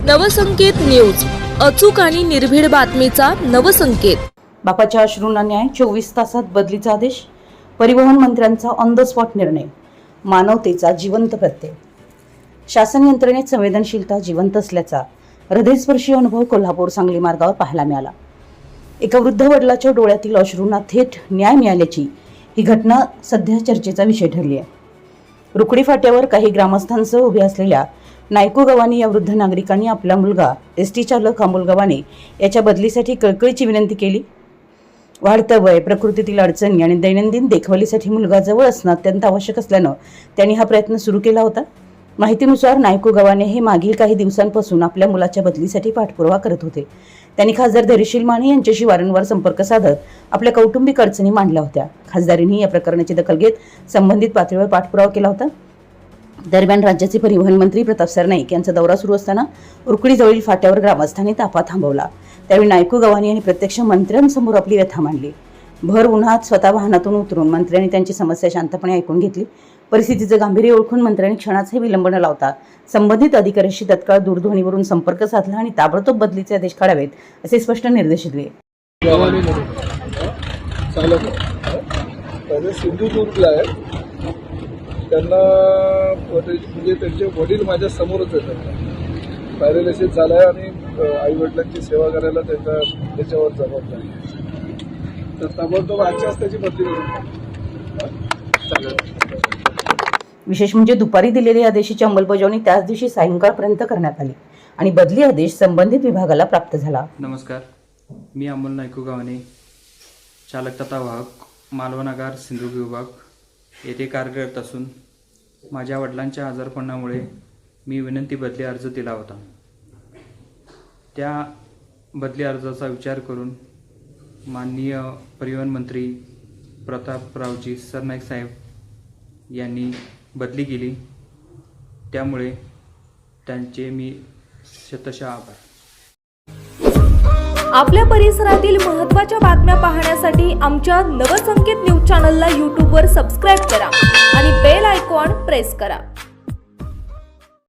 Navsanket news, अचूक आणि निर्भीड बातमीचा नवसंकेत. बापाच्या अश्रूंना न्याय, 24 तासात बदलीचा आदेश, परिवहन मंत्र्यांचा ऑन द स्पॉट निर्णय, मानवतेचा जिवंत प्रत्यय. शासन यंत्रणेत संवेदनशीलता जिवंत असल्याचा हृदयस्पर्शी अनुभव कोल्हापूर सांगली मार्गावर पाहायला मिळाला. एका वृद्ध वडिलाच्या डोळ्यातील अश्रूंना थेट न्याय मिळाल्याची ही घटना सध्या चर्चेचा विषय ठरली आहे. रुकडी फाट्यावर काही ग्रामस्थांसह उभे असलेल्या नायकू गवानी या वृद्ध नागरिकांनी आपला मुलगा एसटी चालक अमोल गवानी याच्या बदलीसाठी कळकळीची विनंती केली. वाढतं वय, प्रकृतीतील अडचणी आणि दैनंदिन देखभालीसाठी मुलगा जवळ असणं अत्यंत आवश्यक असल्यानं त्यांनी हा प्रयत्न सुरू केला होता. माहितीनुसार नायकू गवाने हे मागील काही दिवसांपासून आपल्या मुलाच्या बदलीसाठी पाठपुरावा करत होते. त्यांनी खासदार धैर्यशील माने यांच्याशी वारंवार संपर्क साधत आपल्या कौटुंबिक अडचणी मांडल्या होत्या. खासदारांनी या प्रकरणाची दखल घेत संबंधित पातळीवर पाठपुरावा केला होता. दरम्यान राज्याचे परिवहन मंत्री प्रताप सरनाईक यांचा दौरा सुरू असताना रुकडीजवळील फाट्यावर ग्रामस्थांनी ताफा थांबवला. त्यावेळी नायकू गवानी यांनी प्रत्यक्ष मंत्र्यांसमोर आपली व्यथा मांडली. भर उन्हात स्वतः वाहनातून उतरून मंत्र्यांनी त्यांची समस्या शांतपणे ऐकून घेतली. परिस्थितीचं गांभीर्य ओळखून मंत्र्यांनी क्षणाचाही विलंब न लावता संबंधित अधिकाऱ्यांशी तत्काळ दूरध्वनीवरून संपर्क साधला आणि ताबडतोब बदलीचे आदेश काढावेत असे स्पष्ट निर्देश दिले. सिंधुदुर्गला आहे, त्यांना म्हणजे त्यांचे वडील माझ्या समोरच येतात. पॅरालिसिस झाला आहे आणि आई वडिलांची सेवा करायला त्याच्यावर जबाबदारी आहे. तर ताबडतोब आजच्याच त्याची बदली करून विशेष म्हणजे दुपारी दिलेल्या आदेशाची अंमलबजावणी त्याच दिवशी सायंकाळपर्यंत करण्यात आली आणि बदली आदेश संबंधित विभागाला प्राप्त झाला. नमस्कार, मी अमोल नायकू गवाने, चालक तथा वाहक, मालवण सिंधुदुर्ग विभाग येथे कार्यरत असून माझ्या वडिलांच्या आजारपणामुळे मी विनंती बदली अर्ज दिला होता. त्या बदली अर्जाचा विचार करून माननीय परिवहन मंत्री प्रतापरावजी सरनाईक साहेब यांनी बदली केली. त्यामुळे त्यांचे मी शतशः आभार. आपल्या परिसरातील महत्त्वाच्या बातम्या पाहण्यासाठी आमच्या नवसंकेत न्यूज चॅनलला यूट्यूबवर सबस्क्राईब करा आणि बेल आयकॉन प्रेस करा.